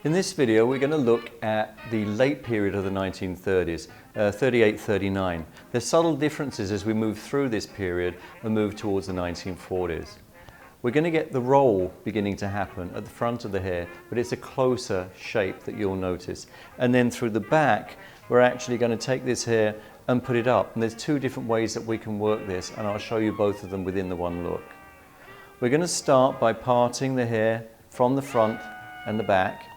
In this video we're going to look at the late period of the 1930s, 38-39. There's subtle differences as we move through this period and move towards the 1940s. We're going to get the roll beginning to happen at the front of the hair, but it's a closer shape that you'll notice. And then through the back we're actually going to take this hair and put it up. And there's two different ways that we can work this, and I'll show you both of them within the one look. We're going to start by parting the hair from the front and the back,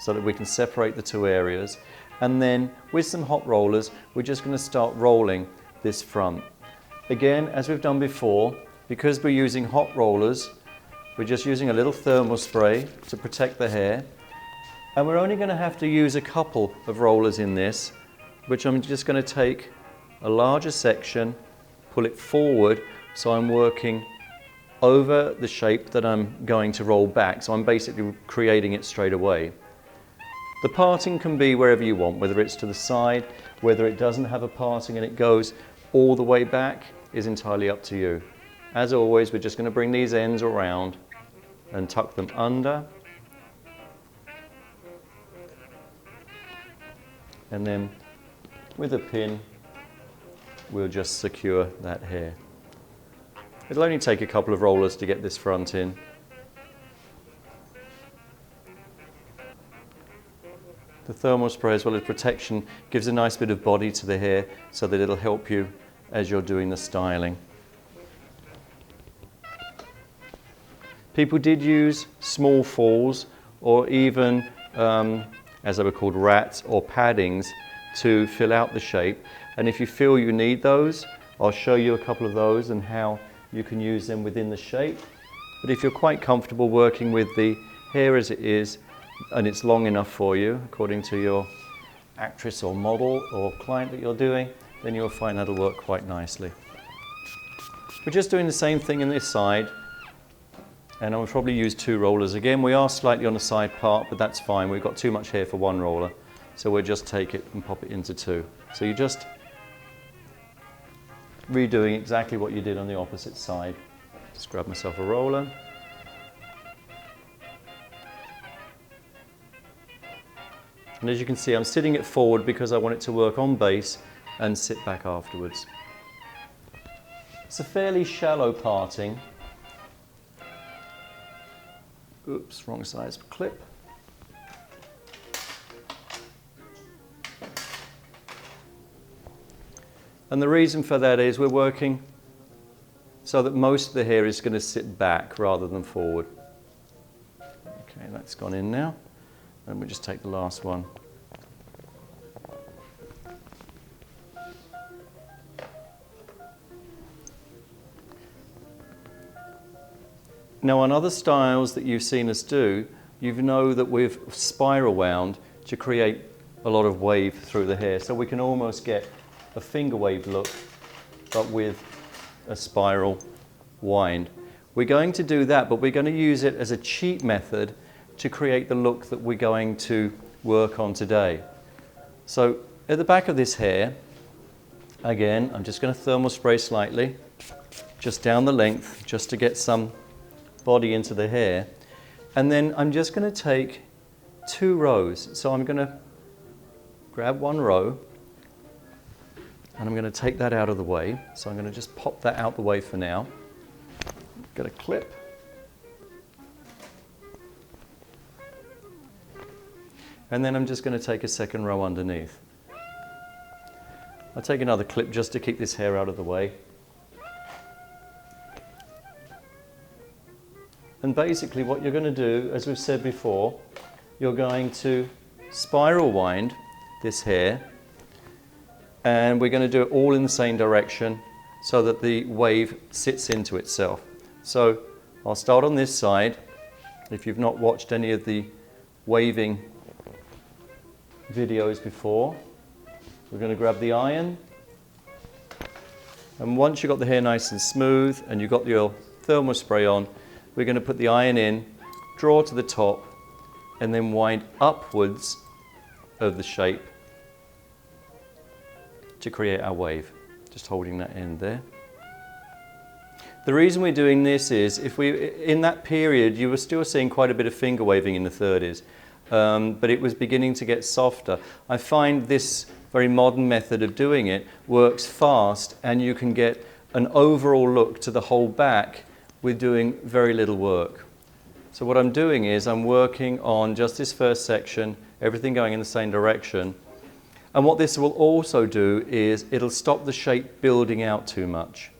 so that we can separate the two areas, and then with some hot rollers we're just going to start rolling this front. Again, as we've done before, because we're using hot rollers, we're just using a little thermal spray to protect the hair, and we're only going to have to use a couple of rollers in this, which I'm just going to take a larger section, pull it forward, so I'm working over the shape that I'm going to roll back, so I'm basically creating it straight away. The parting can be wherever you want, whether it's to the side, whether it doesn't have a parting and it goes all the way back is entirely up to you. As always, we're just going to bring these ends around and tuck them under, and then with a pin we'll just secure that hair. It'll only take a couple of rollers to get this front in. The thermal spray, as well as protection, gives a nice bit of body to the hair so that it'll help you as you're doing the styling. People did use small falls, or even, as they were called, rats or paddings, to fill out the shape. And if you feel you need those, I'll show you a couple of those and how you can use them within the shape. But if you're quite comfortable working with the hair as it is, and it's long enough for you, according to your actress or model or client that you're doing, then you'll find that'll work quite nicely. We're just doing the same thing in this side, and I'll probably use two rollers. Again, we are slightly on the side part, but that's fine. We've got too much hair for one roller, so we'll just take it and pop it into two. So you're just redoing exactly what you did on the opposite side. Just grab myself a roller. And as you can see, I'm sitting it forward because I want it to work on base and sit back afterwards. It's a fairly shallow parting. Oops, wrong size clip. And the reason for that is we're working so that most of the hair is going to sit back rather than forward. Okay, that's gone in now. And we'll just take the last one. Now, on other styles that you've seen us do, you know that we've spiral wound to create a lot of wave through the hair. So we can almost get a finger wave look, but with a spiral wind. We're going to do that, but we're going to use it as a cheap method to create the look that we're going to work on today. So at the back of this hair, again, I'm just going to thermal spray slightly, just down the length, just to get some body into the hair. And then I'm just going to take two rows. So I'm going to grab one row, and I'm going to take that out of the way. So I'm going to just pop that out the way for now. Get a clip. And then I'm just going to take a second row underneath. I'll take another clip just to keep this hair out of the way. And basically what you're going to do, as we've said before, you're going to spiral wind this hair, and we're going to do it all in the same direction so that the wave sits into itself. So I'll start on this side. If you've not watched any of the waving videos before, we're going to grab the iron, and once you've got the hair nice and smooth and you've got your thermal spray on, we're going to put the iron in, draw to the top, and then wind upwards of the shape to create our wave. Just holding that end there. The reason we're doing this is, in that period, you were still seeing quite a bit of finger waving in the 30s. but it was beginning to get softer. I find this very modern method of doing it works fast, and you can get an overall look to the whole back with doing very little work. So what I'm doing is I'm working on just this first section, everything going in the same direction. And what this will also do is it'll stop the shape building out too much.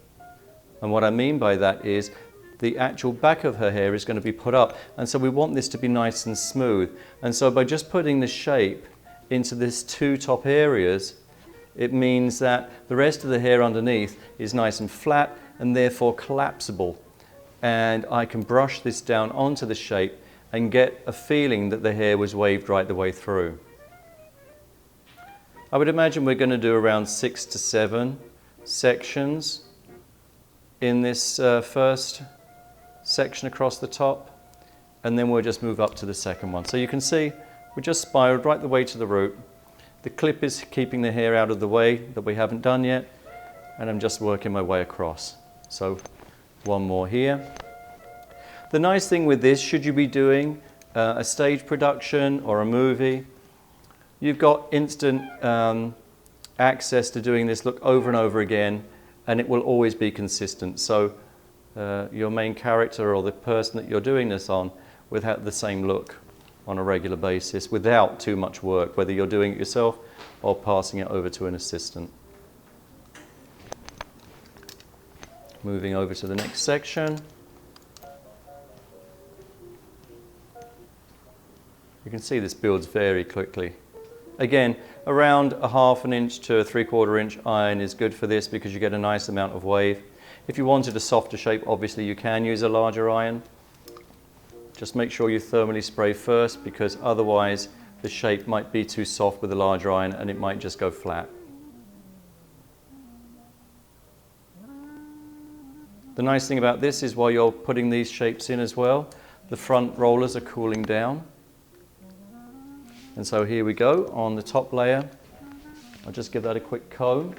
And what I mean by that is the actual back of her hair is going to be put up, and so we want this to be nice and smooth. And so by just putting the shape into these two top areas, it means that the rest of the hair underneath is nice and flat and therefore collapsible. And I can brush this down onto the shape and get a feeling that the hair was waved right the way through. I would imagine we're going to do around 6 to 7 sections in this first section across the top, and then we'll just move up to the second one. So you can see we just spiraled right the way to the root. The clip is keeping the hair out of the way that we haven't done yet, and I'm just working my way across. So one more here. The nice thing with this, should you be doing a stage production or a movie, you've got instant access to doing this look over and over again, and it will always be consistent. So your main character or the person that you're doing this on will have the same look on a regular basis without too much work, whether you're doing it yourself or passing it over to an assistant. Moving over to the next section. You can see this builds very quickly. Again, around a 1/2 inch to a 3/4 inch iron is good for this because you get a nice amount of wave. If you wanted a softer shape, obviously you can use a larger iron. Just make sure you thermally spray first, because otherwise the shape might be too soft with a larger iron and it might just go flat. The nice thing about this is while you're putting these shapes in as well, the front rollers are cooling down. And so here we go on the top layer. I'll just give that a quick comb.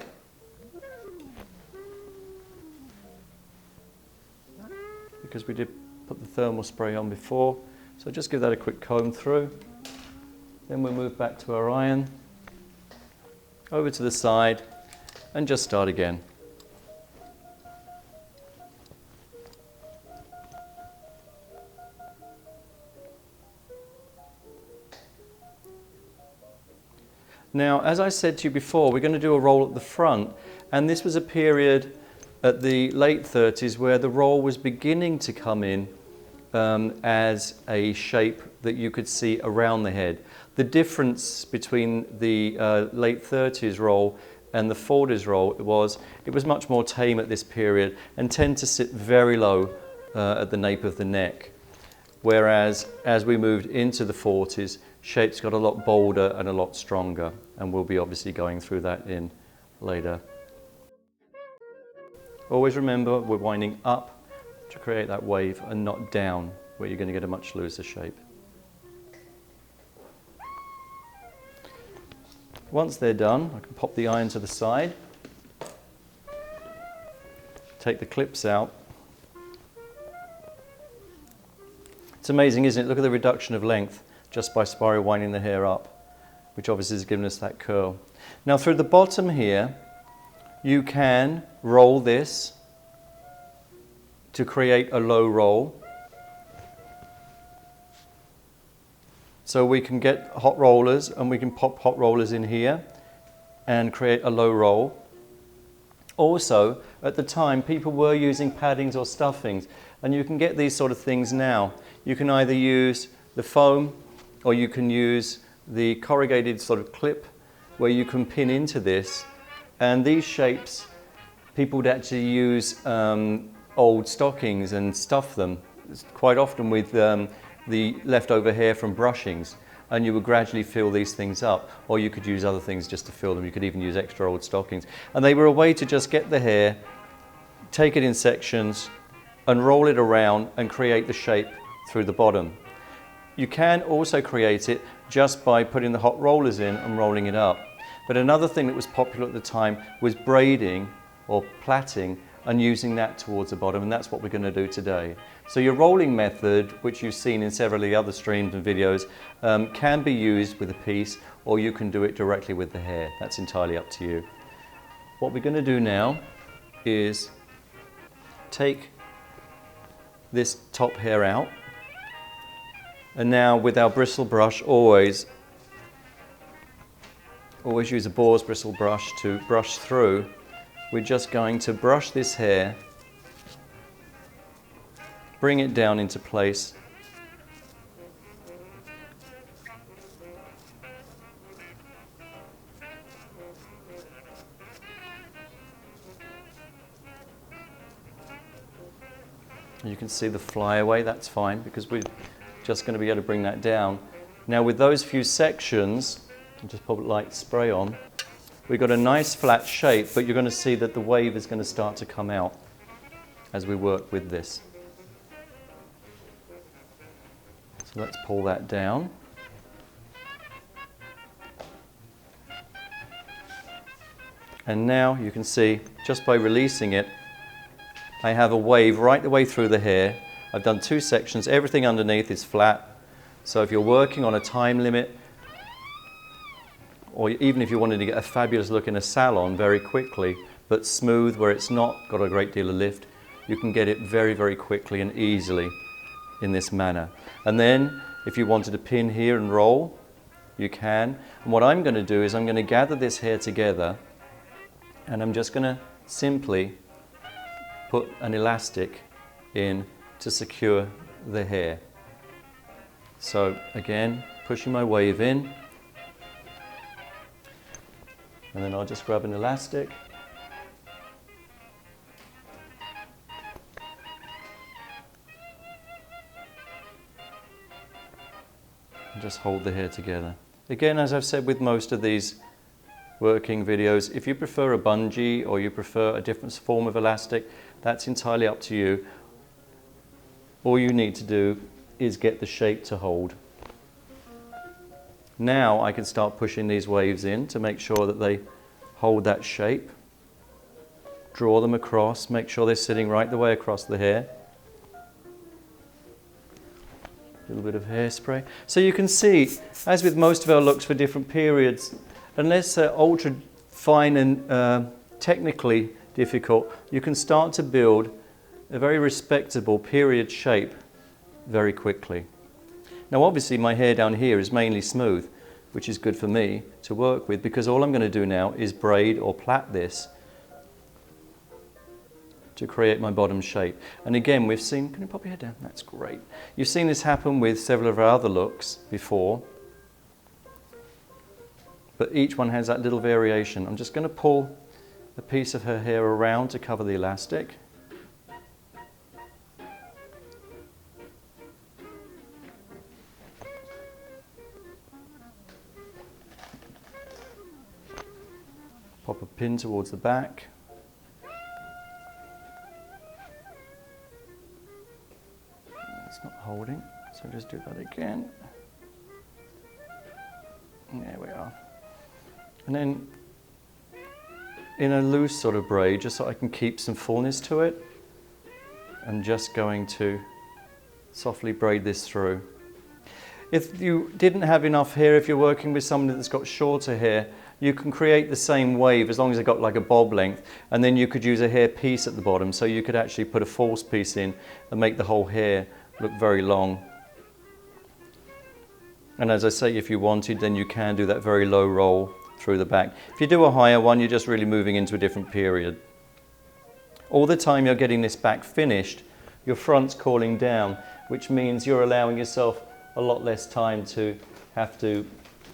Because we did put the thermal spray on before, so just give that a quick comb through. Then we'll move back to our iron, over to the side, and just start again. Now, as I said to you before, we're going to do a roll at the front, and this was a period at the late 30s where the roll was beginning to come in as a shape that you could see around the head. The difference between the late 30s roll and the 40s roll was it was much more tame at this period and tend to sit very low at the nape of the neck. Whereas as we moved into the 40s, shapes got a lot bolder and a lot stronger, and we'll be obviously going through that in later. Always remember we're winding up to create that wave and not down, where you're going to get a much looser shape. Once they're done, I can pop the iron to the side, take the clips out. It's amazing, isn't it? Look at the reduction of length just by spiral winding the hair up, which obviously has given us that curl. Now through the bottom here, you can roll this to create a low roll. So we can get hot rollers and we can pop hot rollers in here and create a low roll. Also, at the time, people were using paddings or stuffings, and you can get these sort of things now. You can either use the foam or you can use the corrugated sort of clip where you can pin into this. And these shapes, people would actually use old stockings and stuff them, quite often with the leftover hair from brushings, and you would gradually fill these things up, or you could use other things just to fill them. You could even use extra old stockings. And they were a way to just get the hair, take it in sections, and roll it around and create the shape through the bottom. You can also create it just by putting the hot rollers in and rolling it up. But another thing that was popular at the time was braiding or plaiting and using that towards the bottom, and that's what we're going to do today. So your rolling method, which you've seen in several of the other streams and videos, can be used with a piece, or you can do it directly with the hair. That's entirely up to you. What we're going to do now is take this top hair out, and now with our bristle brush, always use a boar's bristle brush to brush through. We're just going to brush this hair, bring it down into place. You can see the flyaway, that's fine, because we're just going to be able to bring that down. Now with those few sections, I'll just put light spray on, we've got a nice flat shape, but you're going to see that the wave is going to start to come out as we work with this. So let's pull that down. And now you can see, just by releasing it, I have a wave right the way through the hair. I've done two sections, everything underneath is flat. So if you're working on a time limit, or even if you wanted to get a fabulous look in a salon very quickly, but smooth where it's not got a great deal of lift, you can get it very, very quickly and easily in this manner. And then if you wanted to pin here and roll, you can. And what I'm going to do is I'm going to gather this hair together, and I'm just going to simply put an elastic in to secure the hair. So again, pushing my wave in, and then I'll just grab an elastic and just hold the hair together. Again, as I've said with most of these working videos, if you prefer a bungee or you prefer a different form of elastic, that's entirely up to you. All you need to do is get the shape to hold. Now I can start pushing these waves in to make sure that they hold that shape. Draw them across, make sure they're sitting right the way across the hair. A little bit of hairspray. So you can see, as with most of our looks for different periods, unless they're ultra fine and technically difficult, you can start to build a very respectable period shape very quickly. Now obviously my hair down here is mainly smooth, which is good for me to work with, because all I'm going to do now is braid or plait this to create my bottom shape. And again, we've seen, can you pop your head down? That's great. You've seen this happen with several of our other looks before, but each one has that little variation. I'm just going to pull a piece of her hair around to cover the elastic. Pop a pin towards the back. It's not holding, so just do that again. There we are. And then in a loose sort of braid, just so I can keep some fullness to it, I'm just going to softly braid this through. If you didn't have enough hair, if you're working with somebody that's got shorter hair, you can create the same wave as long as they've got like a bob length, and then you could use a hair piece at the bottom, so you could actually put a false piece in and make the whole hair look very long. And as I say, if you wanted, then you can do that very low roll through the back. If you do a higher one, you're just really moving into a different period. All the time you're getting this back finished, your front's calling down, which means you're allowing yourself a lot less time to have to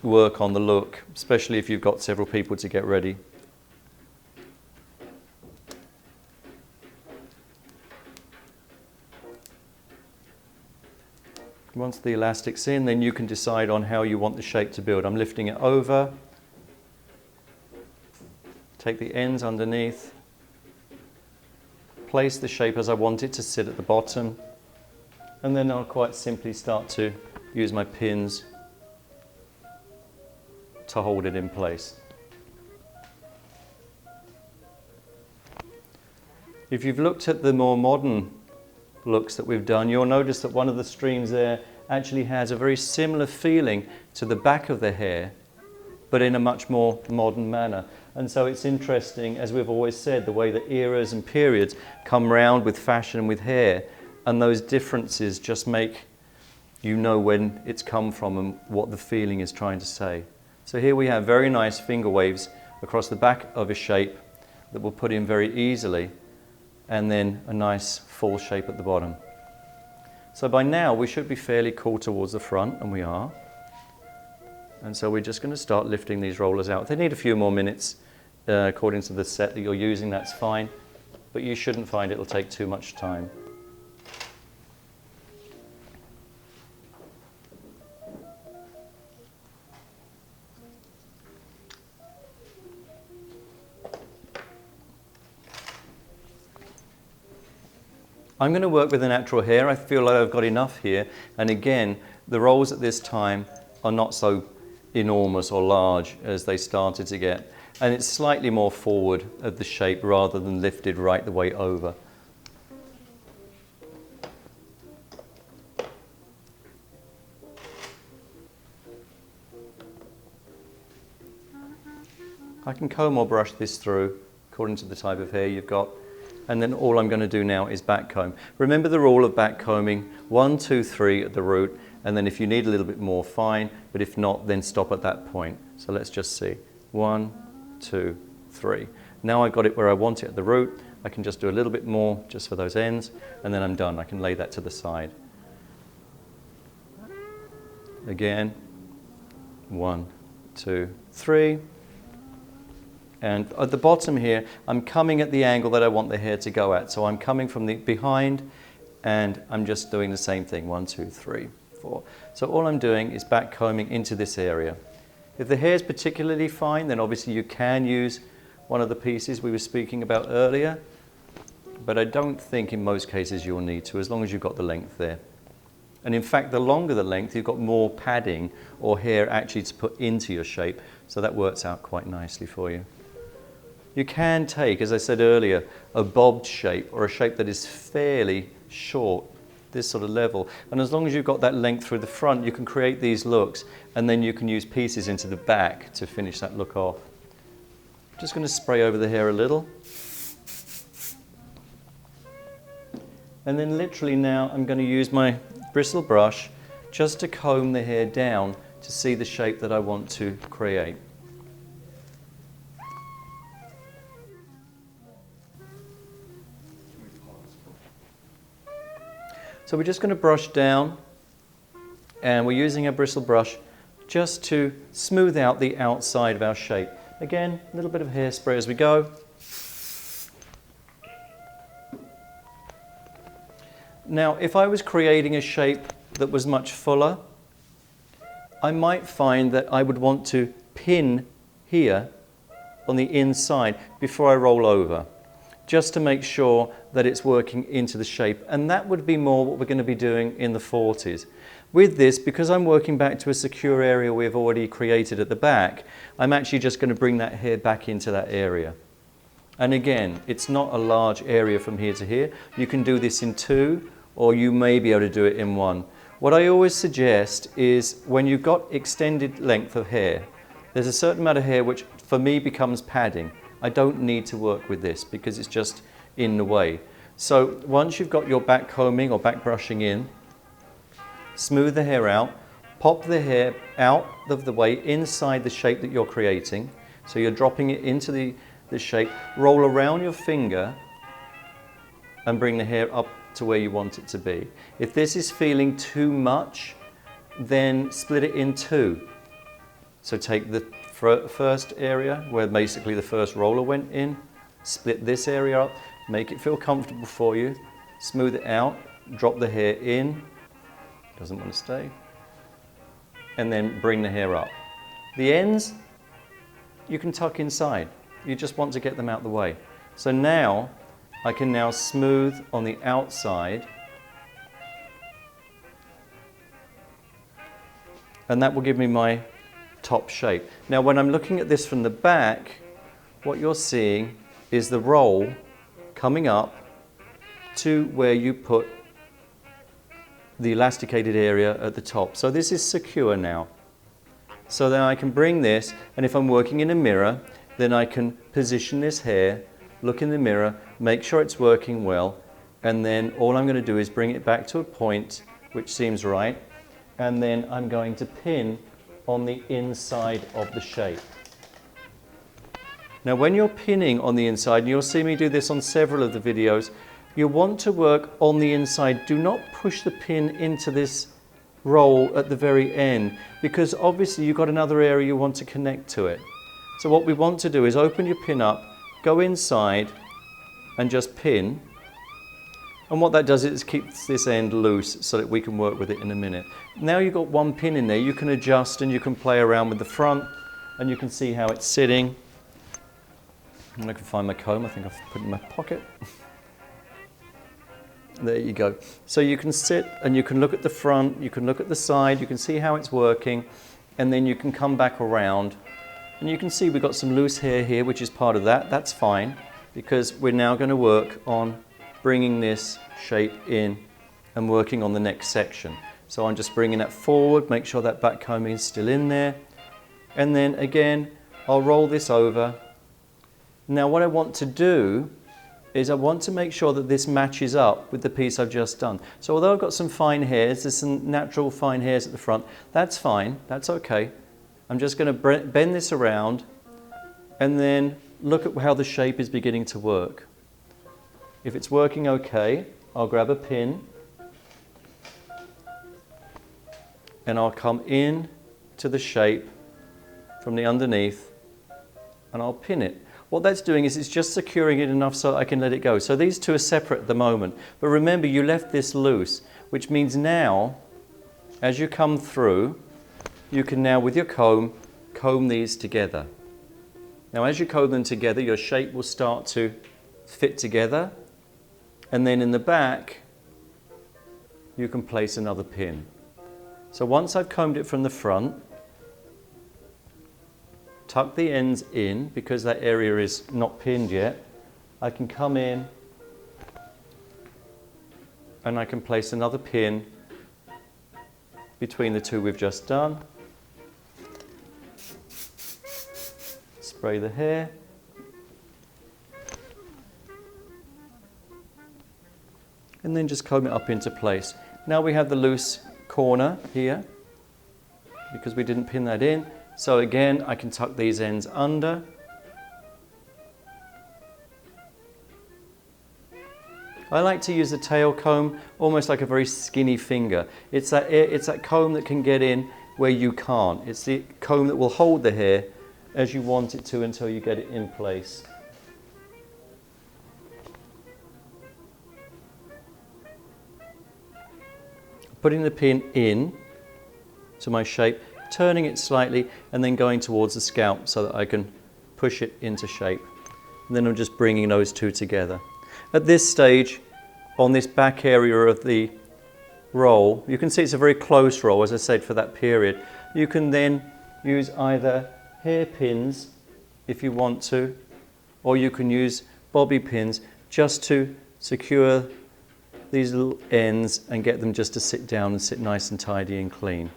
work on the look, especially if you've got several people to get ready. Once the elastic's in, then you can decide on how you want the shape to build. I'm lifting it over, take the ends underneath, place the shape as I want it to sit at the bottom, and then I'll quite simply start to use my pins to hold it in place. If you've looked at the more modern looks that we've done, you'll notice that one of the streams there actually has a very similar feeling to the back of the hair, but in a much more modern manner. And so it's interesting, as we've always said, the way that eras and periods come round with fashion and with hair, and those differences just make you know when it's come from and what the feeling is trying to say. So here we have very nice finger waves across the back of a shape that we'll put in very easily, and then a nice full shape at the bottom. So by now we should be fairly cool towards the front, and we are. And so we're just going to start lifting these rollers out. If they need a few more minutes, according to the set that you're using, that's fine, but you shouldn't find it'll take too much time. I'm going to work with the natural hair. I feel like I've got enough here. And again, the rolls at this time are not so enormous or large as they started to get. And it's slightly more forward of the shape rather than lifted right the way over. I can comb or brush this through according to the type of hair you've got. And then all I'm going to do now is back comb. Remember the rule of back combing: 1, 2, 3 at the root, and then if you need a little bit more, fine, but if not, then stop at that point. So let's just see. 1, 2, 3. Now I've got it where I want it at the root. I can just do a little bit more just for those ends, and then I'm done. I can lay that to the side. Again, 1, 2, 3. And at the bottom here, I'm coming at the angle that I want the hair to go at. So I'm coming from the behind, and I'm just doing the same thing. 1, 2, 3, 4. So all I'm doing is back combing into this area. If the hair is particularly fine, then obviously you can use one of the pieces we were speaking about earlier. But I don't think in most cases you'll need to, as long as you've got the length there. And in fact, the longer the length, you've got more padding or hair actually to put into your shape. So that works out quite nicely for you. You can take, as I said earlier, a bobbed shape or a shape that is fairly short, this sort of level. And as long as you've got that length through the front, you can create these looks, and then you can use pieces into the back to finish that look off. Just going to spray over the hair a little. And then literally now I'm going to use my bristle brush just to comb the hair down to see the shape that I want to create. So we're just going to brush down, and we're using a bristle brush just to smooth out the outside of our shape. Again, a little bit of hairspray as we go. Now, if I was creating a shape that was much fuller, I might find that I would want to pin here on the inside before I roll over, just to make sure that it's working into the shape. And that would be more what we're going to be doing in the 40s. With this, because I'm working back to a secure area we've already created at the back, I'm actually just going to bring that hair back into that area. And again, it's not a large area from here to here. You can do this in 2, or you may be able to do it in 1. What I always suggest is when you've got extended length of hair, there's a certain amount of hair which for me becomes padding. I don't need to work with this because it's just in the way. So once you've got your back combing or back brushing in, smooth the hair out, pop the hair out of the way inside the shape that you're creating. So you're dropping it into the shape, roll around your finger and bring the hair up to where you want it to be. If this is feeling too much, then split it in 2. So take the first area where basically the first roller went in, split this area up, make it feel comfortable for you, smooth it out, drop the hair in, doesn't want to stay, and then bring the hair up. The ends, you can tuck inside. You just want to get them out the way. So now, I can now smooth on the outside, and that will give me my top shape. Now when I'm looking at this from the back, what you're seeing is the roll coming up to where you put the elasticated area at the top. So this is secure now. So then I can bring this, and if I'm working in a mirror, then I can position this hair, look in the mirror, make sure it's working well, and then all I'm going to do is bring it back to a point which seems right, and then I'm going to pin on the inside of the shape. Now when you're pinning on the inside, and you'll see me do this on several of the videos, you want to work on the inside. Do not push the pin into this roll at the very end, because obviously you've got another area you want to connect to it. So what we want to do is open your pin up, go inside and just pin, and what that does is keeps this end loose so that we can work with it in a minute. Now you've got one pin in there, you can adjust and you can play around with the front, and you can see how it's sitting. And I can find my comb, I think I've put it in my pocket. There you go. So you can sit and you can look at the front, you can look at the side, you can see how it's working, and then you can come back around. And you can see we've got some loose hair here, which is part of that. That's fine, because we're now going to work on bringing this shape in and working on the next section. So I'm just bringing that forward, make sure that back comb is still in there. And then again, I'll roll this over. Now what I want to do is I want to make sure that this matches up with the piece I've just done. So although I've got some fine hairs, there's some natural fine hairs at the front, that's fine, that's okay. I'm just going to bend this around and then look at how the shape is beginning to work. If it's working okay, I'll grab a pin and I'll come in to the shape from the underneath and I'll pin it. What that's doing is it's just securing it enough so I can let it go. So these two are separate at the moment. But remember, you left this loose, which means now, as you come through, you can now, with your comb these together. Now, as you comb them together, your shape will start to fit together. And then in the back, you can place another pin. So once I've combed it from the front, tuck the ends in, because that area is not pinned yet. I can come in and I can place another pin between the two we've just done. Spray the hair. And then just comb it up into place. Now we have the loose corner here, because we didn't pin that in. So again, I can tuck these ends under. I like to use the tail comb almost like a very skinny finger. It's that comb that can get in where you can't. It's the comb that will hold the hair as you want it to until you get it in place. Putting the pin in to my shape, turning it slightly and then going towards the scalp so that I can push it into shape. And then I'm just bringing those two together. At this stage, on this back area of the roll, you can see it's a very close roll, as I said, for that period. You can then use either hairpins if you want to, or you can use bobby pins just to secure these little ends and get them just to sit down and sit nice and tidy and clean.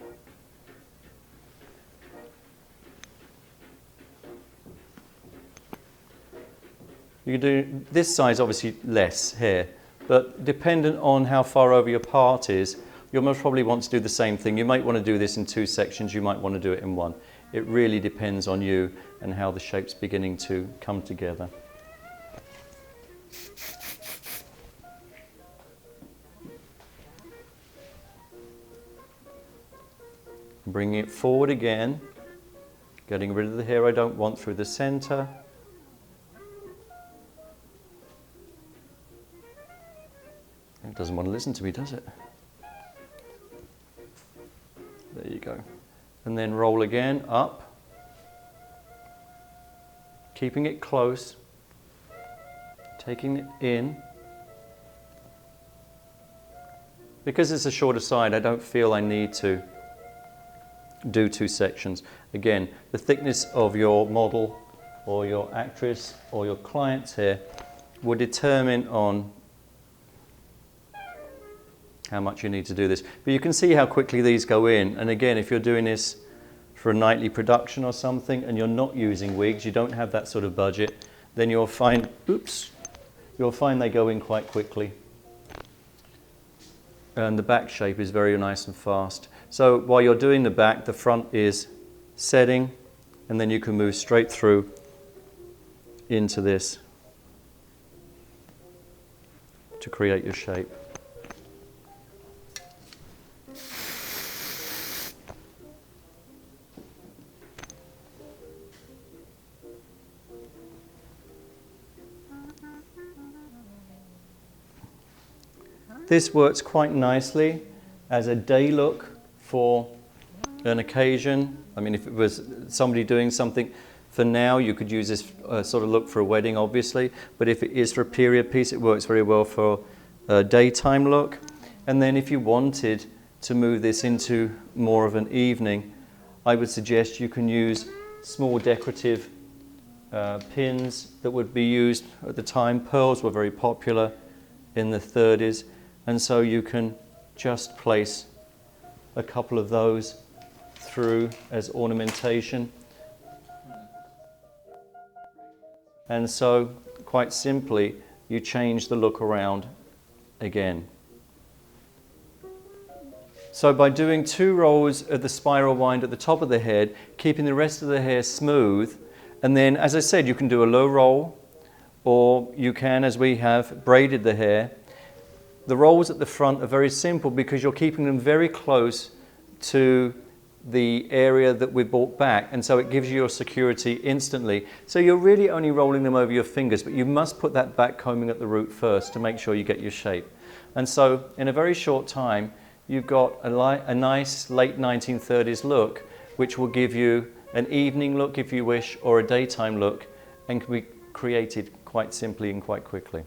You can do this size, obviously less hair, but dependent on how far over your part is, you'll most probably want to do the same thing. You might want to do this in two sections, you might want to do it in one. It really depends on you and how the shape's beginning to come together. Bringing it forward again, getting rid of the hair I don't want through the center. It doesn't want to listen to me, does it? There you go. And then roll again up, keeping it close, taking it in. Because it's a shorter side, I don't feel I need to do two sections. Again, the thickness of your model or your actress or your client's hair will determine on how much you need to do this. But you can see how quickly these go in. And again, if you're doing this for a nightly production or something and you're not using wigs, you don't have that sort of budget, then you'll find, you'll find they go in quite quickly. And the back shape is very nice and fast. So while you're doing the back, the front is setting, and then you can move straight through into this to create your shape. This works quite nicely as a day look for an occasion. I mean, if it was somebody doing something for now, you could use this sort of look for a wedding, obviously. But if it is for a period piece, it works very well for a daytime look. And then if you wanted to move this into more of an evening, I would suggest you can use small decorative pins that would be used at the time. Pearls were very popular in the 30s. And so you can just place a couple of those through as ornamentation. And so, quite simply, you change the look around again. So by doing 2 rolls of the spiral wind at the top of the head, keeping the rest of the hair smooth, and then, as I said, you can do a low roll, or you can, as we have, braided the hair. The rolls at the front are very simple because you're keeping them very close to the area that we brought back, and so it gives you your security instantly. So you're really only rolling them over your fingers, but you must put that back combing at the root first to make sure you get your shape. And so in a very short time, you've got a nice late 1930s look, which will give you an evening look if you wish, or a daytime look, and can be created quite simply and quite quickly.